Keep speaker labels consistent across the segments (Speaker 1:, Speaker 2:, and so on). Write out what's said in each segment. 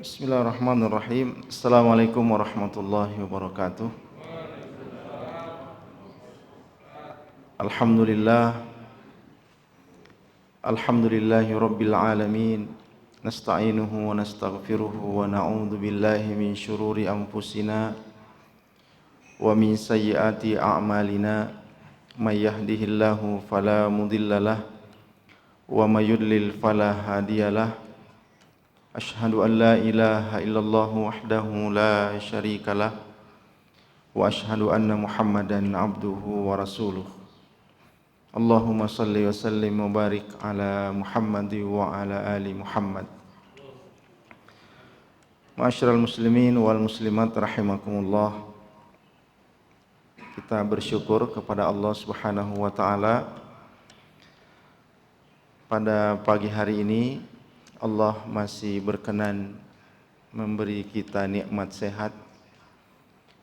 Speaker 1: Bismillahirrahmanirrahim. Assalamualaikum warahmatullahi wabarakatuh. Alhamdulillah. Alhamdulillahi rabbil alamin. Nasta'inuhu wa nastaghfiruhu wa na'udzu billahi min syururi anfusina wa min sayyiati a'malina. May yahdihillahu fala mudhillalah wa may yudlil fala hadiyalah. Ashhadu an la ilaha illallah wahdahu la syarikalah wa ashhadu anna Muhammadan abduhu wa rasuluh. Allahumma salli wa sallim wa barik ala Muhammad wa ala ali Muhammad. Ma'asyiral muslimin wal muslimat rahimakumullah. Kita bersyukur kepada Allah Subhanahu wa taala pada pagi hari ini Allah masih berkenan memberi kita nikmat sehat,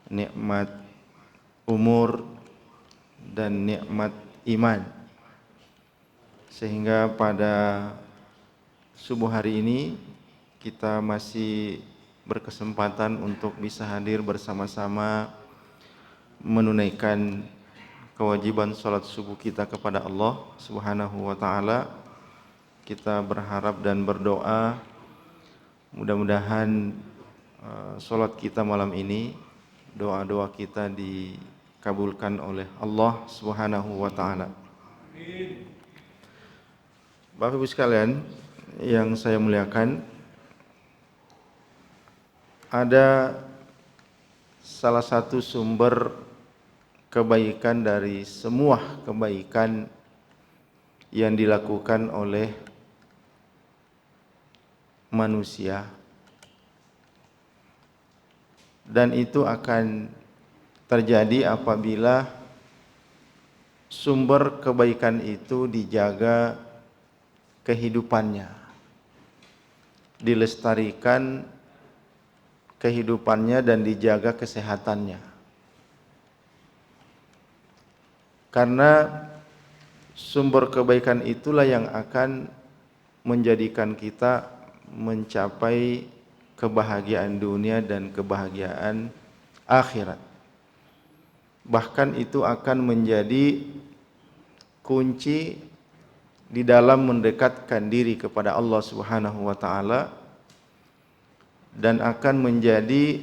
Speaker 1: nikmat umur, dan nikmat iman. Sehingga pada subuh hari ini kita masih berkesempatan untuk bisa hadir bersama-sama menunaikan kewajiban salat subuh kita kepada Allah Subhanahu wa taala. Kita berharap dan berdoa mudah-mudahan salat kita malam ini, doa-doa kita dikabulkan oleh Allah Subhanahu wa taala. Bapak Ibu sekalian yang saya muliakan, ada salah satu sumber kebaikan dari semua kebaikan yang dilakukan oleh manusia, dan itu akan terjadi apabila sumber kebaikan itu dijaga kehidupannya, dilestarikan kehidupannya dan dijaga kesehatannya. Karena sumber kebaikan itulah yang akan menjadikan kita mencapai kebahagiaan dunia dan kebahagiaan akhirat. Bahkan itu akan menjadi kunci di dalam mendekatkan diri kepada Allah Subhanahu wa taala dan akan menjadi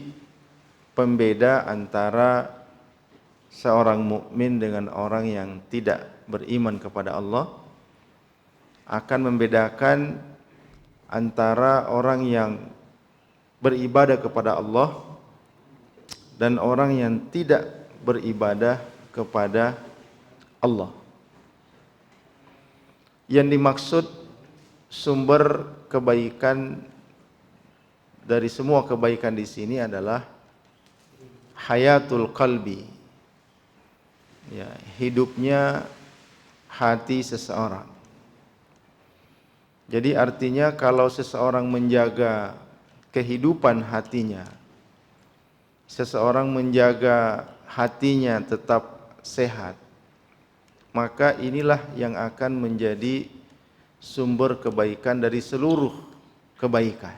Speaker 1: pembeda antara seorang mukmin dengan orang yang tidak beriman kepada Allah, akan membedakan antara orang yang beribadah kepada Allah dan orang yang tidak beribadah kepada Allah. Yang dimaksud sumber kebaikan dari semua kebaikan di sini adalah hayatul qalbi, ya, hidupnya hati seseorang. Jadi artinya kalau seseorang menjaga kehidupan hatinya, seseorang menjaga hatinya tetap sehat, maka inilah yang akan menjadi sumber kebaikan dari seluruh kebaikan.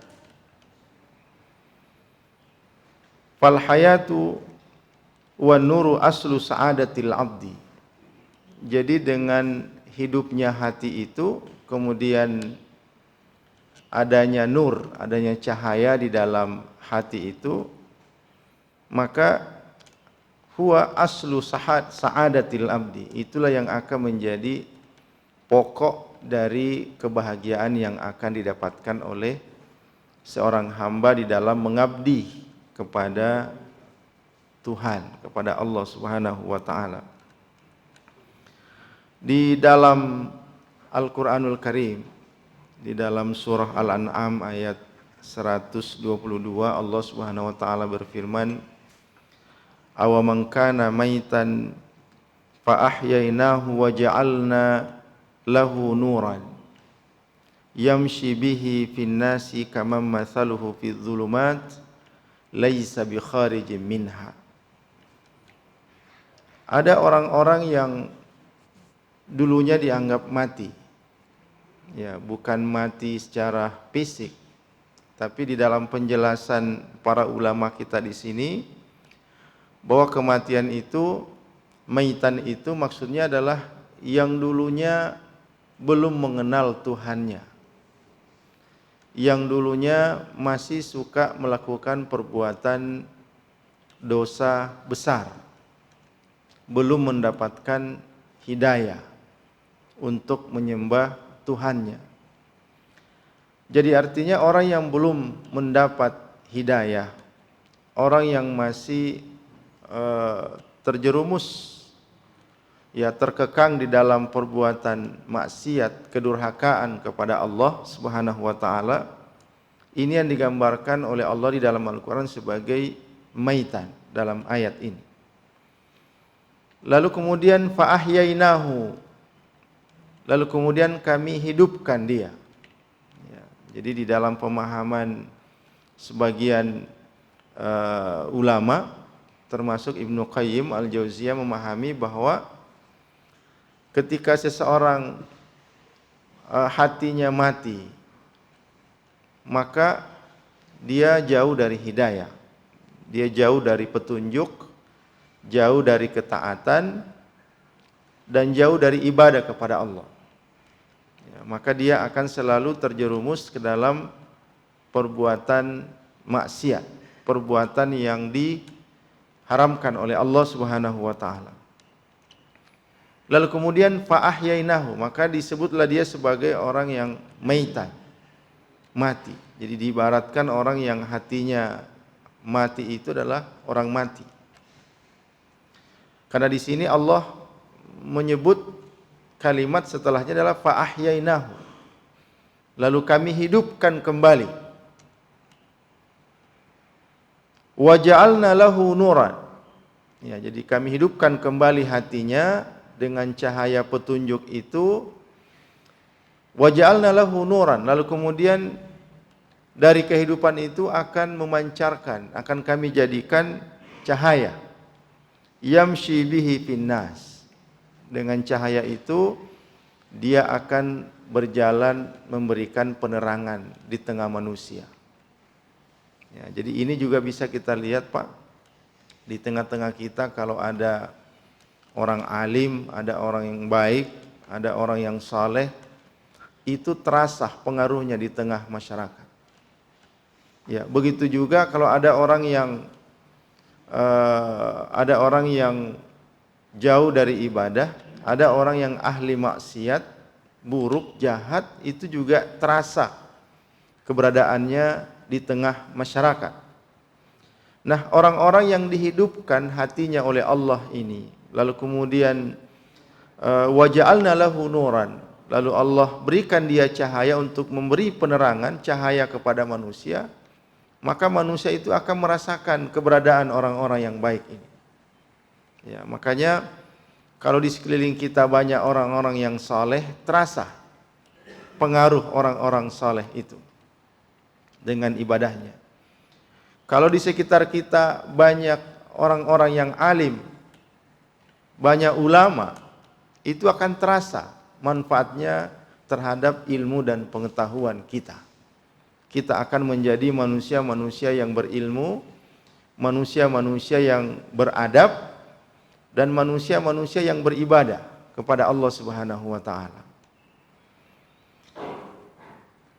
Speaker 1: Fal hayatu wan nuru aslu sa'adatil abdi. Jadi dengan hidupnya hati itu, kemudian adanya nur, adanya cahaya di dalam hati itu, maka huwa aslu sa'adatil abdi. Itulah yang akan menjadi pokok dari kebahagiaan yang akan didapatkan oleh seorang hamba di dalam mengabdi kepada Tuhan, kepada Allah Subhanahu wa taala. Di dalam Al-Qur'anul Karim, di dalam surah Al-An'am ayat 122, Allah Subhanahu wa taala berfirman, "Awaman kana maitan fa ahyainahu wa ja'alna lahu nuran yamshi bihi fin nasi kaman mathaluhu fi dhulumat laisa bi kharijin minha." Ada orang-orang yang dulunya dianggap mati, ya, bukan mati secara fisik, Tapi di dalam penjelasan para ulama kita di sini bahwa kematian itu, maitan itu maksudnya adalah yang dulunya belum mengenal Tuhannya, yang dulunya masih suka melakukan perbuatan dosa besar, belum mendapatkan hidayah untuk menyembah Tuhannya. Jadi artinya orang yang belum mendapat hidayah, orang yang masih terjerumus, ya terkekang di dalam perbuatan maksiat, kedurhakaan kepada Allah Subhanahu wa taala, ini yang digambarkan oleh Allah di dalam Al-Qur'an sebagai maitan dalam ayat ini. Lalu kemudian fa'ahyainahu, lalu kemudian kami hidupkan dia. Jadi di dalam pemahaman sebagian ulama, termasuk Ibnu Qayyim Al-Jauziyah, memahami bahwa ketika seseorang hatinya mati, maka dia jauh dari hidayah, dia jauh dari petunjuk, jauh dari ketaatan, dan jauh dari ibadah kepada Allah. Maka dia akan selalu terjerumus ke dalam perbuatan maksiat, perbuatan yang diharamkan oleh Allah Subhanahu wa taala. Lalu kemudian fa'ahyainahu, maka disebutlah dia sebagai orang yang maitan, mati. Jadi diibaratkan orang yang hatinya mati itu adalah orang mati. Karena di sini Allah menyebut kalimat setelahnya adalah fa'ahyainahu, lalu kami hidupkan kembali. Wa ja'alna lahu nuran, ya, jadi kami hidupkan kembali hatinya dengan cahaya petunjuk itu. Wa ja'alna lahu nuran, lalu kemudian dari kehidupan itu akan memancarkan, akan kami jadikan cahaya. Yamshi bihi finnas, dengan cahaya itu dia akan berjalan memberikan penerangan di tengah manusia. Ya, jadi ini juga bisa kita lihat Pak, di tengah-tengah kita kalau ada orang alim, ada orang yang baik, ada orang yang saleh, itu terasa pengaruhnya di tengah masyarakat. Ya, begitu juga kalau ada orang yang jauh dari ibadah, ada orang yang ahli maksiat, buruk, jahat, itu juga terasa keberadaannya di tengah masyarakat. Nah, orang-orang yang dihidupkan hatinya oleh Allah ini, lalu kemudian wa ja'alna lahu nuran, lalu Allah berikan dia cahaya untuk memberi penerangan, cahaya kepada manusia, maka manusia itu akan merasakan keberadaan orang-orang yang baik ini. Ya, makanya kalau di sekeliling kita banyak orang-orang yang saleh, terasa pengaruh orang-orang saleh itu dengan ibadahnya. Kalau di sekitar kita banyak orang-orang yang alim, banyak ulama, itu akan terasa manfaatnya terhadap ilmu dan pengetahuan kita. Kita akan menjadi manusia-manusia yang berilmu, manusia-manusia yang beradab, dan manusia-manusia yang beribadah kepada Allah Subhanahu wa taala.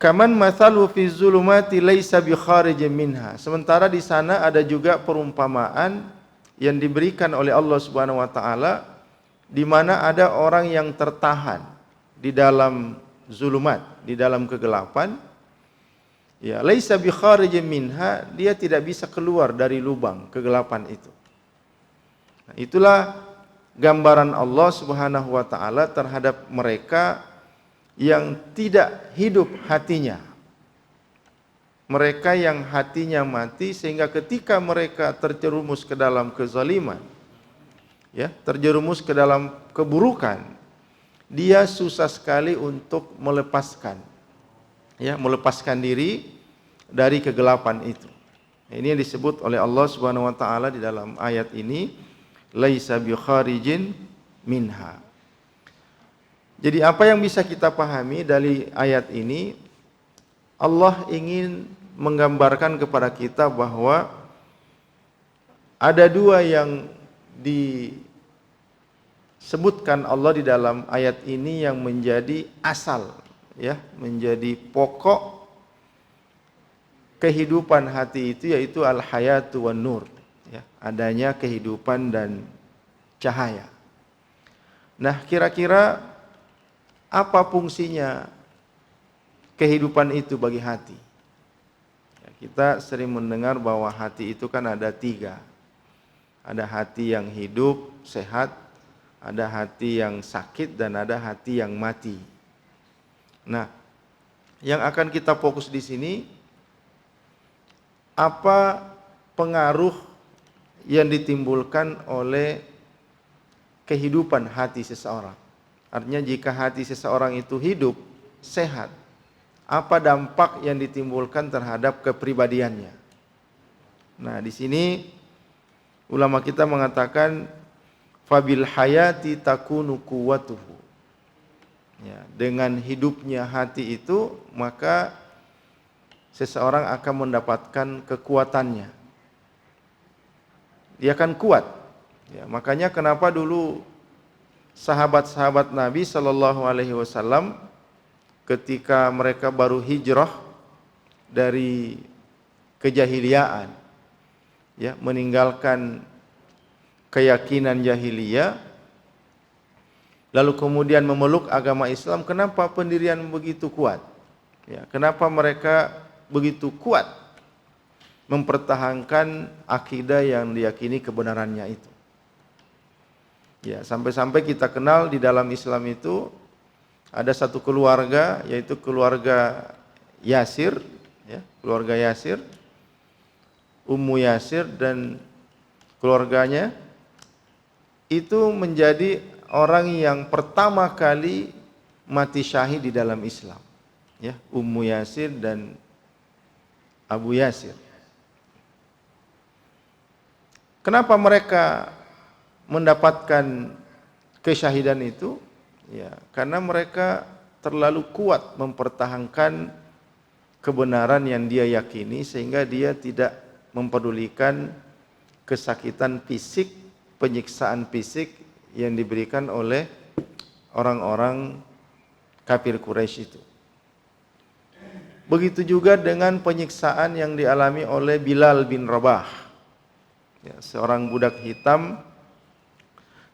Speaker 1: Kaman mathalu fi zulumati laisa bi kharijin minha. Sementara di sana ada juga perumpamaan yang diberikan oleh Allah Subhanahu wa taala, di mana ada orang yang tertahan di dalam zulumat, di dalam kegelapan. Ya, laisa bi kharijin minha, dia tidak bisa keluar dari lubang kegelapan itu. Nah, itulah gambaran Allah Subhanahu wa taala terhadap mereka yang tidak hidup hatinya. Mereka yang hatinya mati sehingga ketika mereka terjerumus ke dalam kezaliman, ya, terjerumus ke dalam keburukan, dia susah sekali untuk melepaskan diri dari kegelapan itu. Ini yang disebut oleh Allah Subhanahu wa taala di dalam ayat ini, laisa bi kharijin minha. Jadi apa yang bisa kita pahami dari ayat ini, Allah ingin menggambarkan kepada kita bahwa ada dua yang disebutkan Allah di dalam ayat ini yang menjadi asal, ya, menjadi pokok kehidupan hati itu, yaitu al-hayatu wan nur, ya, adanya kehidupan dan cahaya. Nah, kira-kira apa fungsinya kehidupan itu bagi hati? Ya, kita sering mendengar bahwa hati itu kan ada tiga. Ada hati yang hidup, sehat, ada hati yang sakit, dan ada hati yang mati. Nah, yang akan kita fokus di sini, apa pengaruh yang ditimbulkan oleh kehidupan hati seseorang. Artinya jika hati seseorang itu hidup, sehat, apa dampak yang ditimbulkan terhadap kepribadiannya. Nah, di sini ulama kita mengatakan fabil hayati takunu quwwatuhu. Ya, dengan hidupnya hati itu, maka seseorang akan mendapatkan kekuatannya. Dia akan kuat. Ya, makanya kenapa dulu sahabat-sahabat Nabi Shallallahu Alaihi Wasallam ketika mereka baru hijrah dari kejahiliaan, ya, meninggalkan keyakinan jahiliyah, lalu kemudian memeluk agama Islam, kenapa pendirian begitu kuat? Ya, kenapa mereka begitu kuat mempertahankan akidah yang diyakini kebenarannya itu? Ya, sampai-sampai kita kenal di dalam Islam itu ada satu keluarga, yaitu keluarga Yasir, ya, keluarga Yasir, Ummu Yasir dan keluarganya itu menjadi orang yang pertama kali mati syahid di dalam Islam, ya, Ummu Yasir dan Abu Yasir. Kenapa mereka mendapatkan kesyahidan itu? Ya, karena mereka terlalu kuat mempertahankan kebenaran yang dia yakini, sehingga dia tidak mempedulikan kesakitan fisik, penyiksaan fisik yang diberikan oleh orang-orang kafir Quraisy itu. Begitu juga dengan penyiksaan yang dialami oleh Bilal bin Rabah, ya, seorang budak hitam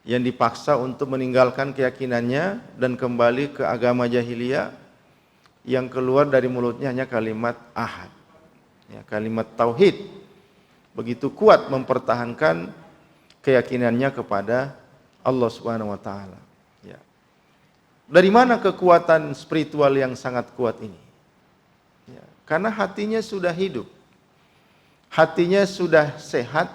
Speaker 1: yang dipaksa untuk meninggalkan keyakinannya dan kembali ke agama jahiliyah, yang keluar dari mulutnya hanya kalimat ahad, ya, kalimat tauhid. Begitu kuat mempertahankan keyakinannya kepada Allah Subhanahu wa taala. Ya. Dari mana kekuatan spiritual yang sangat kuat ini? Ya, karena hatinya sudah hidup. Hatinya sudah sehat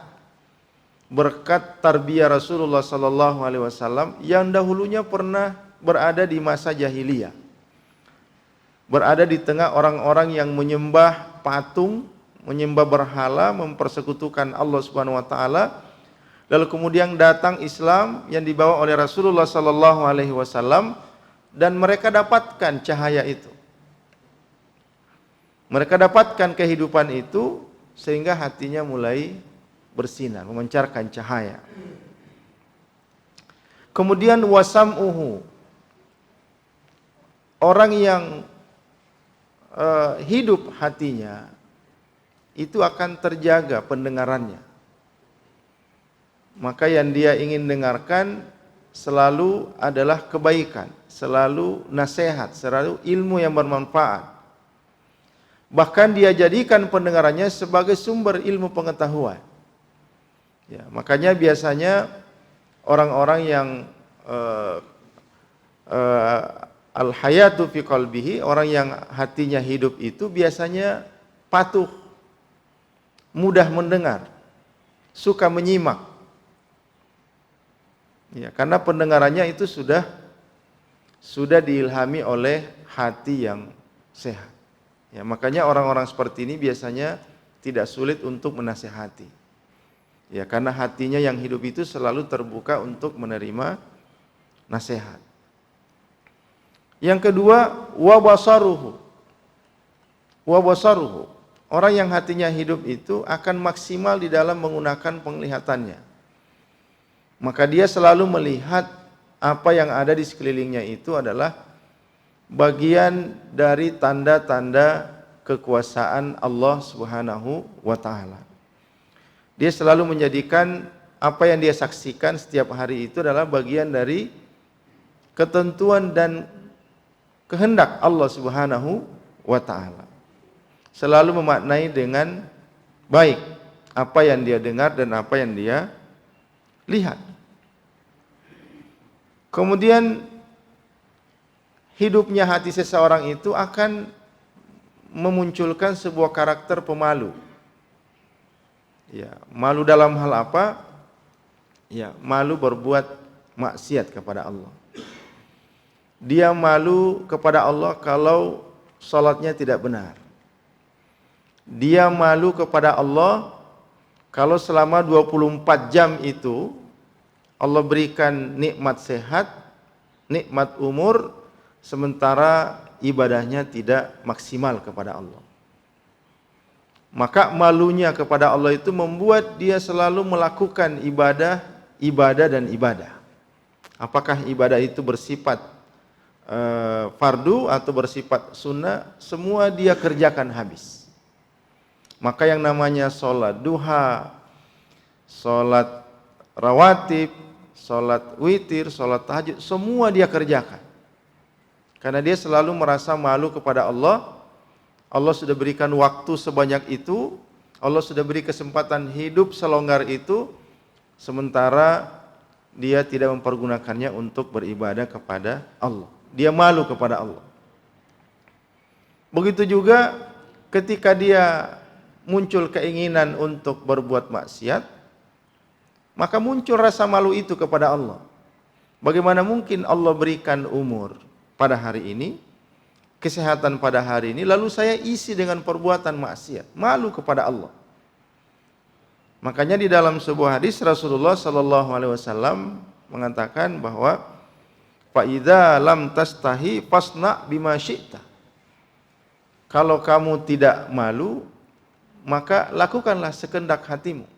Speaker 1: berkat tarbiyah Rasulullah sallallahu alaihi wasallam yang dahulunya pernah berada di masa jahiliyah. Berada di tengah orang-orang yang menyembah patung, menyembah berhala, mempersekutukan Allah Subhanahu wa taala. Lalu kemudian datang Islam yang dibawa oleh Rasulullah sallallahu alaihi wasallam dan mereka dapatkan cahaya itu. Mereka dapatkan kehidupan itu sehingga hatinya mulai bersinar, memancarkan cahaya. Kemudian wasam'uhu, orang yang hidup hatinya itu akan terjaga pendengarannya. Maka yang dia ingin dengarkan selalu adalah kebaikan, selalu nasihat, selalu ilmu yang bermanfaat. Bahkan dia jadikan pendengarannya sebagai sumber ilmu pengetahuan. Ya, makanya biasanya orang-orang yang al-hayatu fi qalbihi, orang yang hatinya hidup itu biasanya patuh, mudah mendengar, suka menyimak. Ya, karena pendengarannya itu sudah diilhami oleh hati yang sehat. Ya, makanya orang-orang seperti ini biasanya tidak sulit untuk menasihati. Ya, karena hatinya yang hidup itu selalu terbuka untuk menerima nasihat. Yang kedua, wa basaruhu. Orang yang hatinya hidup itu akan maksimal di dalam menggunakan penglihatannya. Maka dia selalu melihat apa yang ada di sekelilingnya itu adalah bagian dari tanda-tanda kekuasaan Allah Subhanahu wa taala. Dia selalu menjadikan apa yang dia saksikan setiap hari itu adalah bagian dari ketentuan dan kehendak Allah Subhanahu wa taala. Selalu memaknai dengan baik apa yang dia dengar dan apa yang dia lihat. Kemudian hidupnya hati seseorang itu akan memunculkan sebuah karakter pemalu. Ya, malu dalam hal apa? Ya, malu berbuat maksiat kepada Allah. Dia malu kepada Allah kalau salatnya tidak benar. Dia malu kepada Allah kalau selama 24 jam itu Allah berikan nikmat sehat, nikmat umur, sementara ibadahnya tidak maksimal kepada Allah. Maka malunya kepada Allah itu membuat dia selalu melakukan ibadah dan ibadah. Apakah ibadah itu bersifat fardu atau bersifat sunnah, semua dia kerjakan habis. Maka yang namanya sholat duha, sholat rawatib, sholat witir, sholat tahajud, semua dia kerjakan. Karena dia selalu merasa malu kepada Allah. Allah sudah berikan waktu sebanyak itu, Allah sudah beri kesempatan hidup selonggar itu, sementara dia tidak mempergunakannya untuk beribadah kepada Allah. Dia malu kepada Allah. Begitu juga ketika dia muncul keinginan untuk berbuat maksiat, maka muncul rasa malu itu kepada Allah. Bagaimana mungkin Allah berikan umur pada hari ini, kesehatan pada hari ini, lalu saya isi dengan perbuatan maksiat? Malu kepada Allah. Makanya di dalam sebuah hadis Rasulullah sallallahu alaihi wasallam mengatakan bahwa fa idza lam tastahi fasna bima syi'ta. Kalau kamu tidak malu, maka lakukanlah sekehendak hatimu.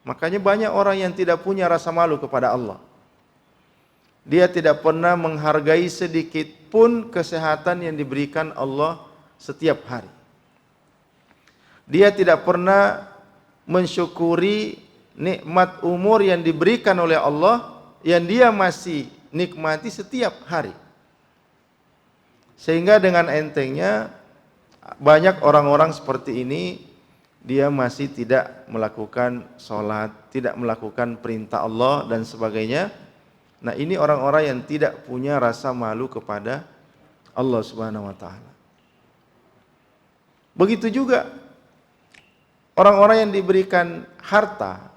Speaker 1: Makanya banyak orang yang tidak punya rasa malu kepada Allah. Dia tidak pernah menghargai sedikit pun kesehatan yang diberikan Allah setiap hari. Dia tidak pernah mensyukuri nikmat umur yang diberikan oleh Allah yang dia masih nikmati setiap hari. Sehingga dengan entengnya banyak orang-orang seperti ini, dia masih tidak melakukan sholat, tidak melakukan perintah Allah dan sebagainya. Nah, ini orang-orang yang tidak punya rasa malu kepada Allah Subhanahu wa taala. Begitu juga orang-orang yang diberikan harta,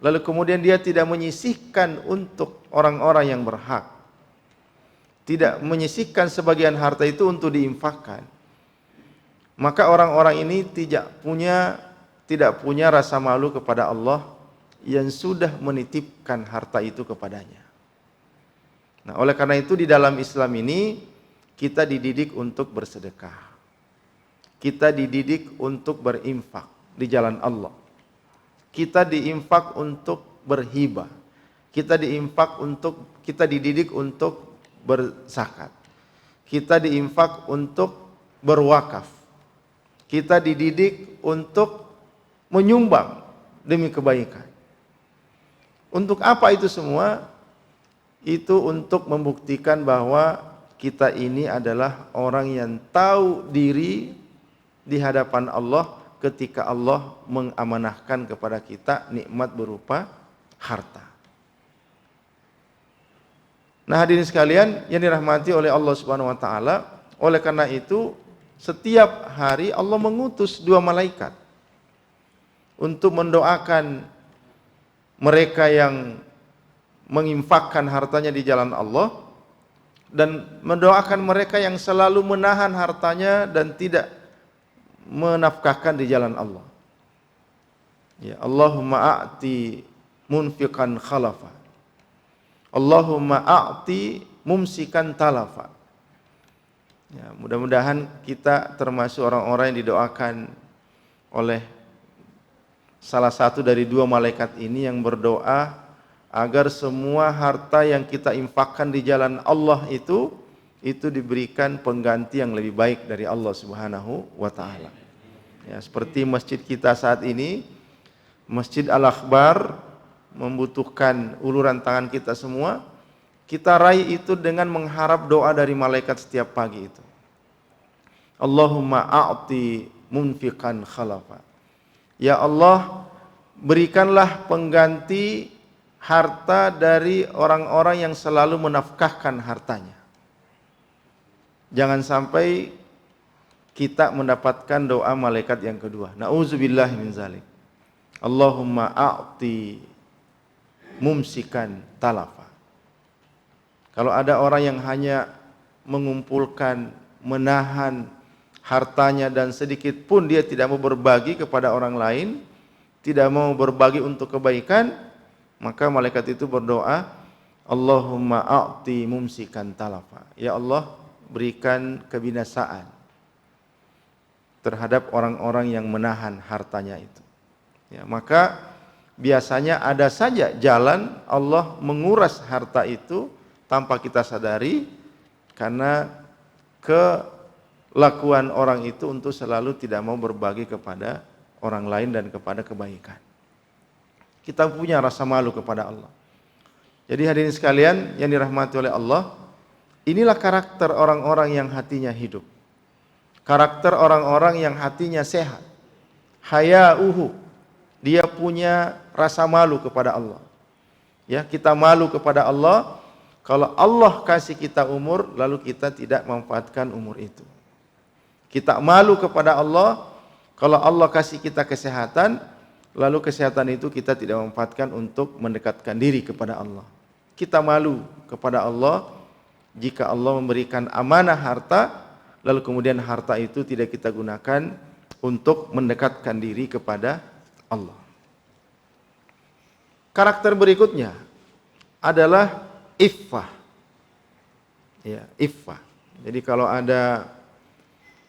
Speaker 1: lalu kemudian dia tidak menyisihkan untuk orang-orang yang berhak. Tidak menyisihkan sebagian harta itu untuk diinfakkan. Maka orang-orang ini tidak punya rasa malu kepada Allah yang sudah menitipkan harta itu kepadanya. Nah, oleh karena itu di dalam Islam ini kita dididik untuk bersedekah. Kita dididik untuk berinfak di jalan Allah. Kita diinfak untuk berhibah. Kita dididik untuk berzakat. Kita diinfak untuk berwakaf. Kita dididik untuk menyumbang demi kebaikan. Untuk apa itu semua? Itu untuk membuktikan bahwa kita ini adalah orang yang tahu diri di hadapan Allah ketika Allah mengamanahkan kepada kita nikmat berupa harta. Nah, hadirin sekalian yang dirahmati oleh Allah Subhanahu wa taala, oleh karena itu setiap hari Allah mengutus 2 malaikat untuk mendoakan mereka yang menginfakkan hartanya di jalan Allah dan mendoakan mereka yang selalu menahan hartanya dan tidak menafkahkan di jalan Allah. Ya, Allahumma a'ti munfiqan khalafa. Allahumma a'ti mumsikan talafa. Ya, mudah-mudahan kita termasuk orang-orang yang didoakan oleh salah satu dari dua malaikat ini yang berdoa agar semua harta yang kita infakkan di jalan Allah itu diberikan pengganti yang lebih baik dari Allah Subhanahu wa taala. Ya, seperti masjid kita saat ini, Masjid Al-Akbar membutuhkan uluran tangan kita semua. Kita raih itu dengan mengharap doa dari malaikat setiap pagi itu. Allahumma a'ti munfiqan khalafa. Ya Allah, berikanlah pengganti harta dari orang-orang yang selalu menafkahkan hartanya. Jangan sampai kita mendapatkan doa malaikat yang kedua. Na'udzubillahi min zalik. Allahumma a'ti mumsikan talafa. Kalau ada orang yang hanya mengumpulkan, menahan hartanya dan sedikit pun dia tidak mau berbagi kepada orang lain, tidak mau berbagi untuk kebaikan, maka malaikat itu berdoa, Allahumma a'ti mumsikan talafa. Ya Allah, berikan kebinasaan terhadap orang-orang yang menahan hartanya itu. Ya, maka biasanya ada saja jalan Allah menguras harta itu tanpa kita sadari, karena kelakuan orang itu untuk selalu tidak mau berbagi kepada orang lain dan kepada kebaikan. Kita punya rasa malu kepada Allah. Jadi hadirin sekalian yang dirahmati oleh Allah, inilah karakter orang-orang yang hatinya hidup. Karakter orang-orang yang hatinya sehat. Haya'uhu, dia punya rasa malu kepada Allah. Ya, kita malu kepada Allah kalau Allah kasih kita umur lalu kita tidak memanfaatkan umur itu. Kita malu kepada Allah kalau Allah kasih kita kesehatan lalu kesehatan itu kita tidak memanfaatkan untuk mendekatkan diri kepada Allah. Kita malu kepada Allah jika Allah memberikan amanah harta lalu kemudian harta itu tidak kita gunakan untuk mendekatkan diri kepada Allah. Karakter berikutnya adalah iffah. Ya, iffah. Jadi kalau ada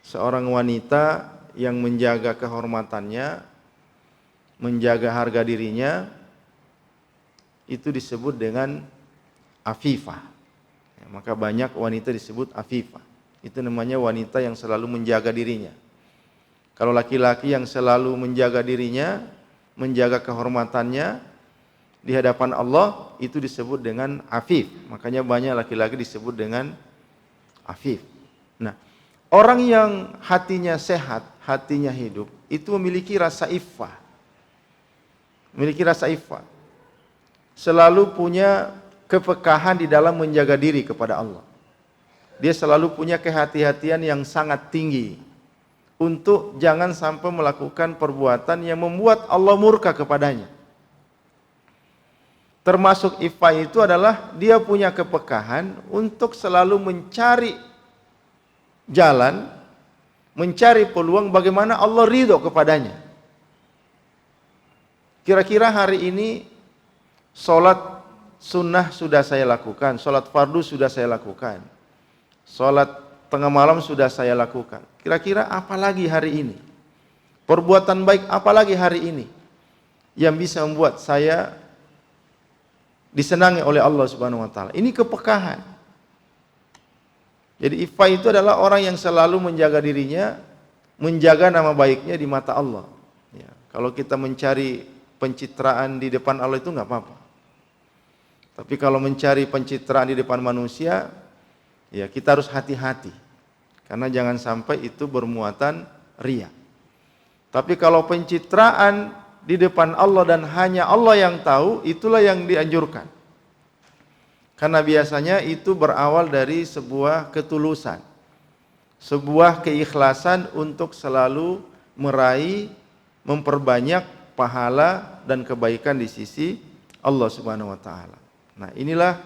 Speaker 1: seorang wanita yang menjaga kehormatannya, menjaga harga dirinya, itu disebut dengan afifah. Ya, maka banyak wanita disebut afifah. Itu namanya wanita yang selalu menjaga dirinya. Kalau laki-laki yang selalu menjaga dirinya, menjaga kehormatannya di hadapan Allah, itu disebut dengan afif. Makanya banyak laki-laki disebut dengan afif. Nah, orang yang hatinya sehat, hatinya hidup, itu memiliki rasa iffah. Memiliki rasa iffah. Selalu punya kepekahan di dalam menjaga diri kepada Allah. Dia selalu punya kehati-hatian yang sangat tinggi untuk jangan sampai melakukan perbuatan yang membuat Allah murka kepadanya. Termasuk iffah itu adalah dia punya kepekahan untuk selalu mencari jalan, mencari peluang bagaimana Allah ridho kepadanya. Kira-kira hari ini sholat sunnah sudah saya lakukan, sholat fardu sudah saya lakukan, sholat tengah malam sudah saya lakukan. Kira-kira apa lagi hari ini? Perbuatan baik apa lagi hari ini yang bisa membuat saya disenangi oleh Allah Subhanahu wa taala? Ini kepekahan. Jadi iffah itu adalah orang yang selalu menjaga dirinya, menjaga nama baiknya di mata Allah. Ya, kalau kita mencari pencitraan di depan Allah itu enggak apa-apa. Tapi kalau mencari pencitraan di depan manusia, ya kita harus hati-hati. Karena jangan sampai itu bermuatan riya. Tapi kalau pencitraan di depan Allah dan hanya Allah yang tahu, itulah yang dianjurkan. Karena biasanya itu berawal dari sebuah ketulusan, sebuah keikhlasan untuk selalu meraih, memperbanyak pahala dan kebaikan di sisi Allah Subhanahu wa taala. Nah, inilah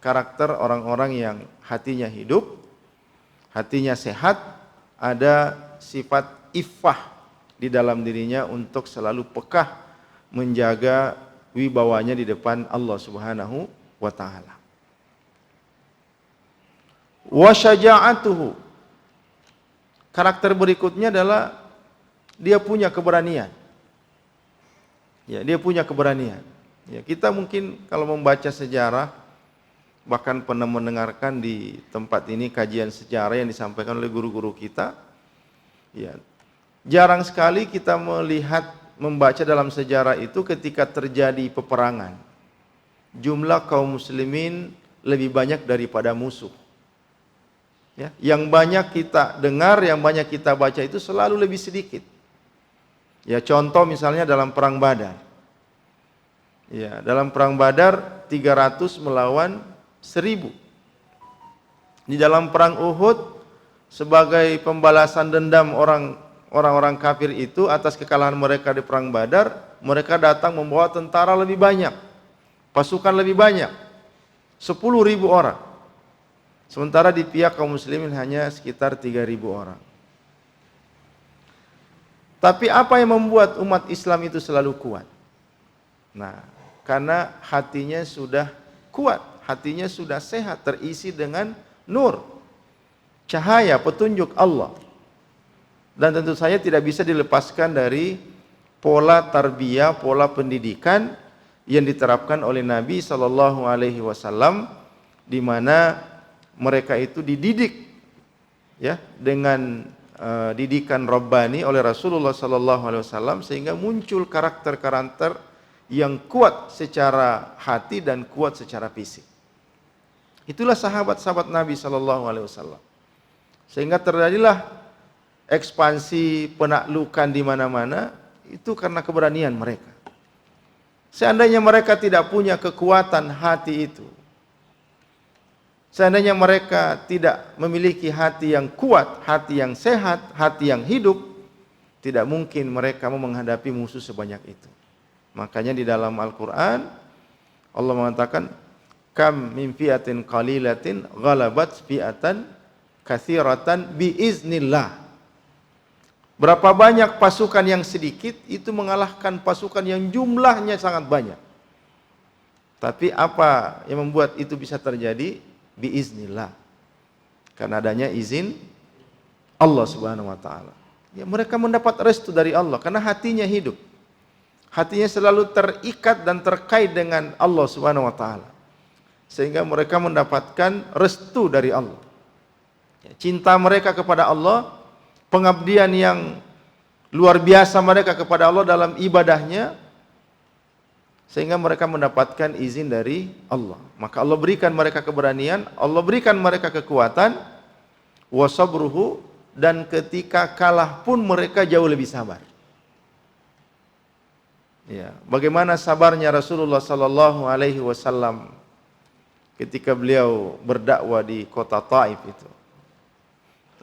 Speaker 1: karakter orang-orang yang hatinya hidup, hatinya sehat, ada sifat iffah di dalam dirinya untuk selalu pekah menjaga wibawanya di depan Allah Subhanahu wa taala. Wa syaja'atuhu. Karakter berikutnya adalah dia punya keberanian. Ya, dia punya keberanian. Ya, kita mungkin kalau membaca sejarah, bahkan pernah mendengarkan di tempat ini kajian sejarah yang disampaikan oleh guru-guru kita. Ya, jarang sekali kita melihat, membaca dalam sejarah itu ketika terjadi peperangan. Jumlah kaum muslimin lebih banyak daripada musuh. Ya, yang banyak kita dengar, yang banyak kita baca itu selalu lebih sedikit. Ya, contoh misalnya dalam perang Badar. Ya, dalam perang Badar 300 melawan 1000. Di dalam perang Uhud sebagai pembalasan dendam orang-orang kafir itu atas kekalahan mereka di perang Badar, mereka datang membawa tentara lebih banyak, pasukan lebih banyak, 10.000 orang. Sementara di pihak kaum muslimin hanya sekitar 3.000 orang. Tapi apa yang membuat umat Islam itu selalu kuat? Nah, karena hatinya sudah kuat, hatinya sudah sehat, terisi dengan nur, cahaya, petunjuk Allah. Dan tentu saja tidak bisa dilepaskan dari pola tarbiyah, pola pendidikan yang diterapkan oleh Nabi Shallallahu Alaihi Wasallam, di mana mereka itu dididik, ya, dengan didikan Rabbani oleh Rasulullah Shallallahu Alaihi Wasallam, sehingga muncul karakter-karakter yang kuat secara hati dan kuat secara fisik. Itulah sahabat-sahabat Nabi Shallallahu Alaihi Wasallam. Sehingga terjadilah ekspansi penaklukan di mana-mana, itu karena keberanian mereka. Seandainya mereka tidak punya kekuatan hati itu, seandainya mereka tidak memiliki hati yang kuat, hati yang sehat, hati yang hidup, tidak mungkin mereka mau menghadapi musuh sebanyak itu. Makanya di dalam Al-Quran Allah mengatakan, kam min fi'atin qalilatin ghalabat fi'atan katsiratan biiznillah. Berapa banyak pasukan yang sedikit itu mengalahkan pasukan yang jumlahnya sangat banyak. Tapi apa yang membuat itu bisa terjadi? Biiznillah. Karena adanya izin Allah Subhanahu wa taala. Ya, mereka mendapat restu dari Allah karena hatinya hidup. Hatinya selalu terikat dan terkait dengan Allah Subhanahu wa taala. Sehingga mereka mendapatkan restu dari Allah. Cinta mereka kepada Allah, pengabdian yang luar biasa mereka kepada Allah dalam ibadahnya, sehingga mereka mendapatkan izin dari Allah. Maka Allah berikan mereka keberanian, Allah berikan mereka kekuatan, wasabruhu, dan ketika kalah pun mereka jauh lebih sabar. Ya, bagaimana sabarnya Rasulullah Sallallahu Alaihi Wasallam ketika beliau berdakwah di kota Taif itu.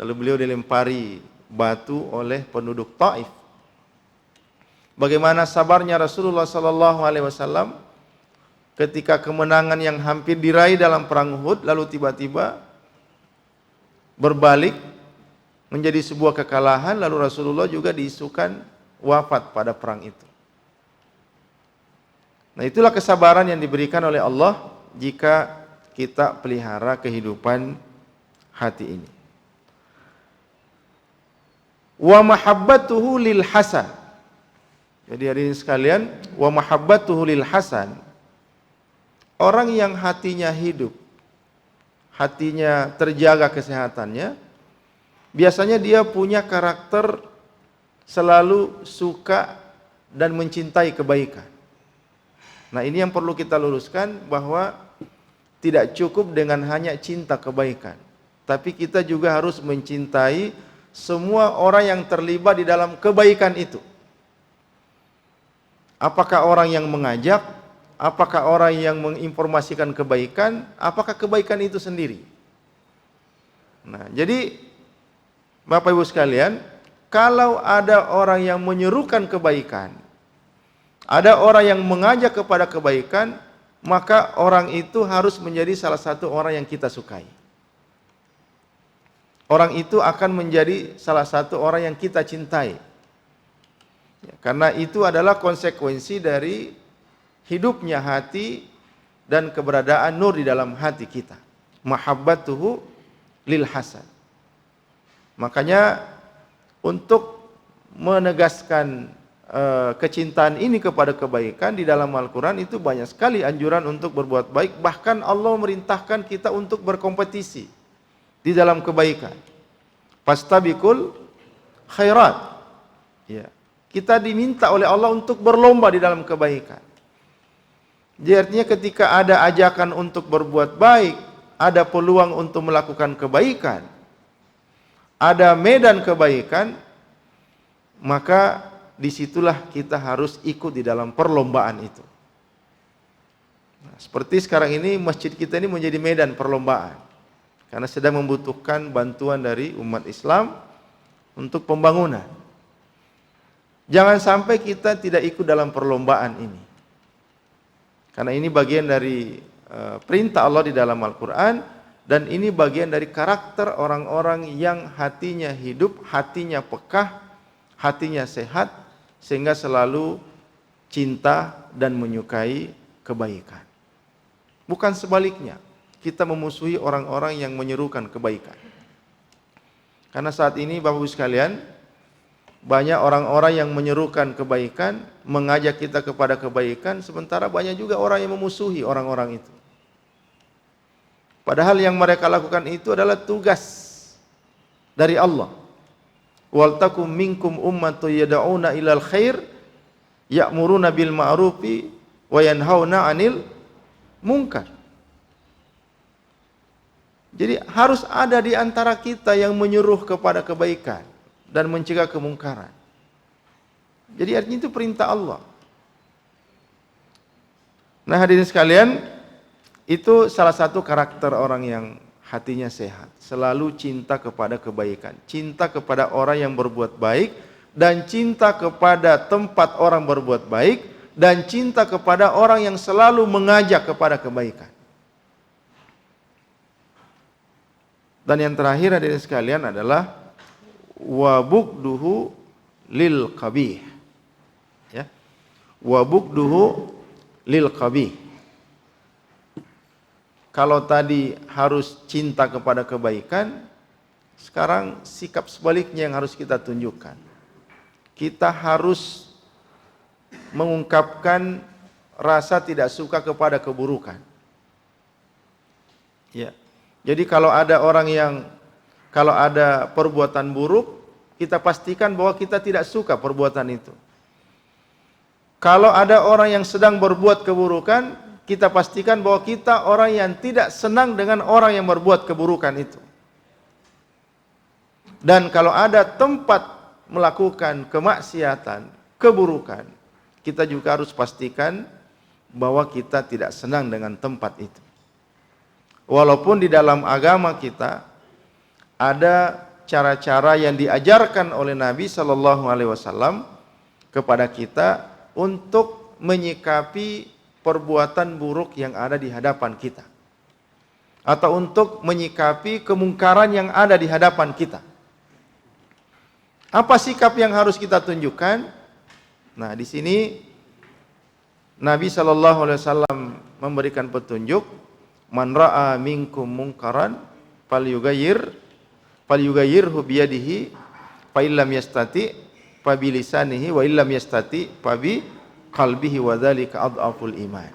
Speaker 1: Lalu beliau dilempari batu oleh penduduk Taif. Bagaimana sabarnya Rasulullah Sallallahu Alaihi Wasallam ketika kemenangan yang hampir diraih dalam perang Uhud, lalu tiba-tiba berbalik menjadi sebuah kekalahan, lalu Rasulullah juga diisukan wafat pada perang itu. Nah, itulah kesabaran yang diberikan oleh Allah jika kita pelihara kehidupan hati ini. Wa mahabbatuhu lil hasan. Jadi hadirin sekalian, wa mahabbatuhu lil hasan, orang yang hatinya hidup, hatinya terjaga kesehatannya, biasanya dia punya karakter selalu suka dan mencintai kebaikan. Nah, ini yang perlu kita luruskan, bahwa tidak cukup dengan hanya cinta kebaikan, tapi kita juga harus mencintai semua orang yang terlibat di dalam kebaikan itu. Apakah orang yang mengajak, apakah orang yang menginformasikan kebaikan, apakah kebaikan itu sendiri. Nah, jadi Bapak Ibu sekalian, kalau ada orang yang menyerukan kebaikan, ada orang yang mengajak kepada kebaikan, maka orang itu harus menjadi salah satu orang yang kita sukai. Orang itu akan menjadi salah satu orang yang kita cintai. Ya, karena itu adalah konsekuensi dari hidupnya hati dan keberadaan nur di dalam hati kita. Mahabbatuhu lil hasan. Makanya untuk menegaskan kecintaan ini kepada kebaikan di dalam Al-Quran itu banyak sekali anjuran untuk berbuat baik. Bahkan Allah merintahkan kita untuk berkompetisi di dalam kebaikan. Fastabiqul khairat. Ya. Kita diminta oleh Allah untuk berlomba di dalam kebaikan. Jadi artinya ketika ada ajakan untuk berbuat baik, ada peluang untuk melakukan kebaikan, ada medan kebaikan, maka disitulah kita harus ikut di dalam perlombaan itu. Nah, seperti sekarang ini masjid kita ini menjadi medan perlombaan karena sedang membutuhkan bantuan dari umat Islam untuk pembangunan. Jangan sampai kita tidak ikut dalam perlombaan ini, karena ini bagian dari perintah Allah di dalam Al-Quran, dan ini bagian dari karakter orang-orang yang hatinya hidup, hatinya pekah, hatinya sehat, sehingga selalu cinta dan menyukai kebaikan. Bukan sebaliknya, kita memusuhi orang-orang yang menyerukan kebaikan. Karena saat ini Bapak Ibu sekalian, banyak orang-orang yang menyerukan kebaikan, mengajak kita kepada kebaikan, sementara banyak juga orang yang memusuhi orang-orang itu. Padahal yang mereka lakukan itu adalah tugas dari Allah. Wal takum minkum ummatun yad'una ilal khair ya'muruna bil ma'rufi wa yanhauna 'anil munkar. Jadi harus ada di antara kita yang menyuruh kepada kebaikan dan mencegah kemungkaran. Jadi artinya itu perintah Allah. Nah, hadirin sekalian, itu salah satu karakter orang yang hatinya sehat, selalu cinta kepada kebaikan, cinta kepada orang yang berbuat baik, dan cinta kepada tempat orang berbuat baik, dan cinta kepada orang yang selalu mengajak kepada kebaikan. Dan yang terakhir hadirin sekalian adalah wabugduhu lil qabih. Ya. Wabugduhu lil qabih. Kalau tadi harus cinta kepada kebaikan, sekarang sikap sebaliknya yang harus kita tunjukkan. Kita harus mengungkapkan rasa tidak suka kepada keburukan. Ya. Jadi kalau ada perbuatan buruk, kita pastikan bahwa kita tidak suka perbuatan itu. Kalau ada orang yang sedang berbuat keburukan, kita pastikan bahwa kita orang yang tidak senang dengan orang yang berbuat keburukan itu. Dan kalau ada tempat melakukan kemaksiatan, keburukan, kita juga harus pastikan bahwa kita tidak senang dengan tempat itu. Walaupun di dalam agama kita ada cara-cara yang diajarkan oleh Nabi Shallallahu Alaihi Wasallam kepada kita untuk menyikapi perbuatan buruk yang ada di hadapan kita, atau untuk menyikapi kemungkaran yang ada di hadapan kita. Apa sikap yang harus kita tunjukkan? Nah, di sini Nabi Shallallahu Alaihi Wasallam memberikan petunjuk, man ra'a minkum munkaran falyughayyirhu biyadihi fa illam yastati fa bilisanihi wa illam yastati fa bi qalbihi wa dzalika adhaful iman.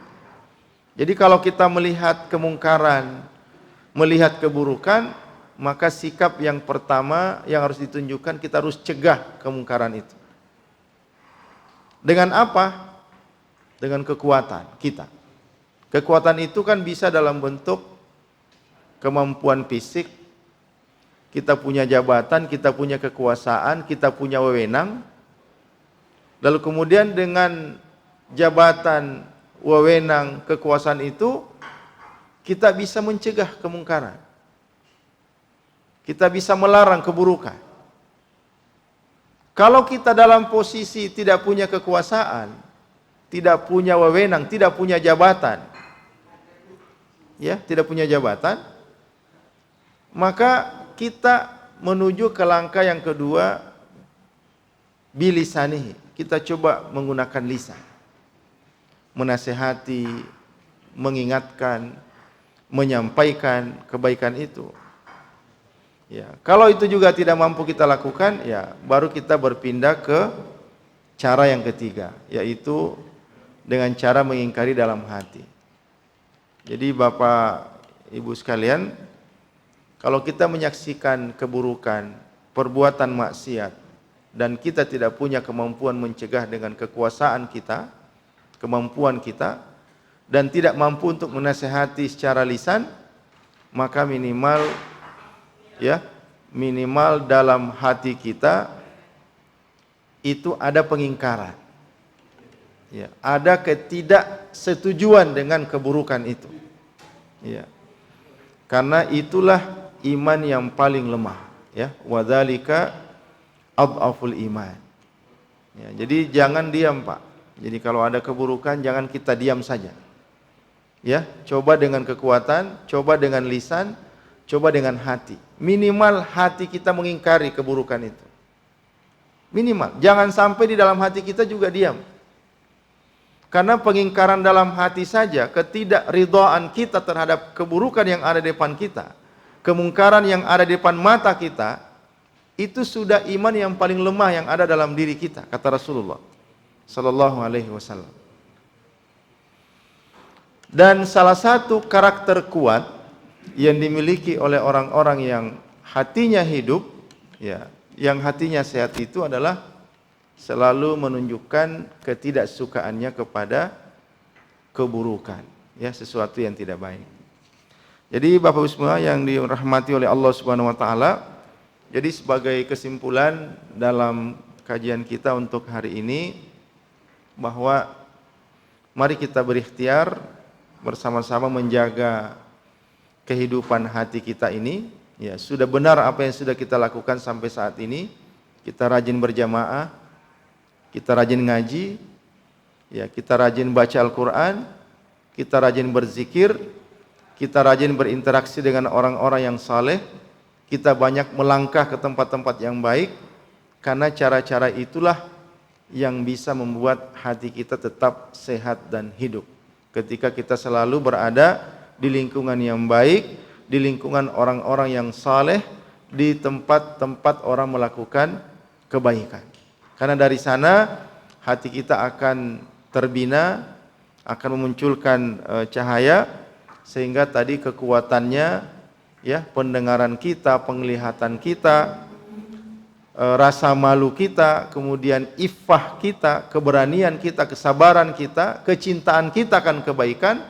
Speaker 1: Jadi kalau kita melihat kemungkaran, melihat keburukan, maka sikap yang pertama yang harus ditunjukkan, kita harus cegah kemungkaran itu. Dengan apa? Dengan kekuatan kita. Kekuatan itu kan bisa dalam bentuk kemampuan fisik, kita punya jabatan, kita punya kekuasaan, kita punya wewenang. Lalu kemudian dengan jabatan, wewenang, kekuasaan itu, kita bisa mencegah kemungkaran. Kita bisa melarang keburukan. Kalau kita dalam posisi tidak punya kekuasaan, tidak punya wewenang, tidak punya jabatan, ya, tidak punya jabatan, maka kita menuju ke langkah yang kedua, bilisanihi. Kita coba menggunakan lisan, menasehati, mengingatkan, menyampaikan kebaikan itu. Ya, kalau itu juga tidak mampu kita lakukan, ya baru kita berpindah ke cara yang ketiga, yaitu dengan cara mengingkari dalam hati. Jadi Bapak Ibu sekalian, kalau kita menyaksikan keburukan, perbuatan maksiat, dan kita tidak punya kemampuan mencegah dengan kekuasaan kita, kemampuan kita, dan tidak mampu untuk menasihati secara lisan, maka minimal dalam hati kita itu ada pengingkaran. Ya, ada ketidaksetujuan dengan keburukan itu. Ya. Karena itulah iman yang paling lemah, ya. Wadzalika adhaful iman. Ya, jadi jangan diam, Pak. Jadi kalau ada keburukan jangan kita diam saja. Ya, coba dengan kekuatan, coba dengan lisan, coba dengan hati. Minimal hati kita mengingkari keburukan itu. Minimal, jangan sampai di dalam hati kita juga diam. Karena pengingkaran dalam hati saja, ketidakridhaan kita terhadap keburukan yang ada di depan kita, kemungkaran yang ada di depan mata kita, itu sudah iman yang paling lemah yang ada dalam diri kita, kata Rasulullah sallallahu alaihi wasallam. Dan salah satu karakter kuat yang dimiliki oleh orang-orang yang hatinya hidup, ya, yang hatinya sehat itu adalah selalu menunjukkan ketidaksukaannya kepada keburukan, ya, sesuatu yang tidak baik. Jadi Bapak Ibu semua yang dirahmati oleh Allah Subhanahu wa taala, jadi sebagai kesimpulan dalam kajian kita untuk hari ini, bahwa mari kita berikhtiar bersama-sama menjaga kehidupan hati kita ini. Ya, sudah benar apa yang sudah kita lakukan sampai saat ini. Kita rajin berjamaah, kita rajin ngaji, ya, kita rajin baca Al-Quran, kita rajin berzikir, kita rajin berinteraksi dengan orang-orang yang saleh, kita banyak melangkah ke tempat-tempat yang baik, karena cara-cara itulah yang bisa membuat hati kita tetap sehat dan hidup. Ketika kita selalu berada di lingkungan yang baik, di lingkungan orang-orang yang saleh, di tempat-tempat orang melakukan kebaikan. Karena dari sana hati kita akan terbina, akan memunculkan cahaya, sehingga tadi kekuatannya, ya, pendengaran kita, penglihatan kita, rasa malu kita, kemudian iffah kita, keberanian kita, kesabaran kita, kecintaan kita akan kebaikan,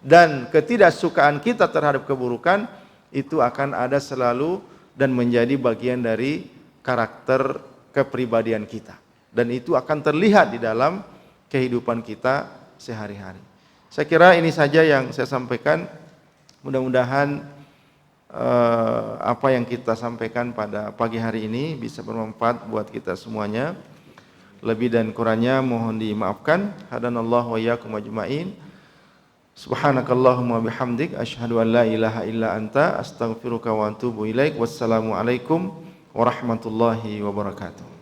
Speaker 1: dan ketidaksukaan kita terhadap keburukan itu akan ada selalu dan menjadi bagian dari karakter kepribadian kita, dan itu akan terlihat di dalam kehidupan kita sehari-hari. Saya kira ini saja yang saya sampaikan. Mudah-mudahan apa yang kita sampaikan pada pagi hari ini bisa bermanfaat buat kita semuanya. Lebih dan kurangnya mohon dimaafkan. Hadanallahu wa iyyakum ajmain. Subhanakallahumma bihamdik asyhadu an la ilaha illa anta astaghfiruka wa atubu ilaik. Wassalamu alaikum warahmatullahi wabarakatuh.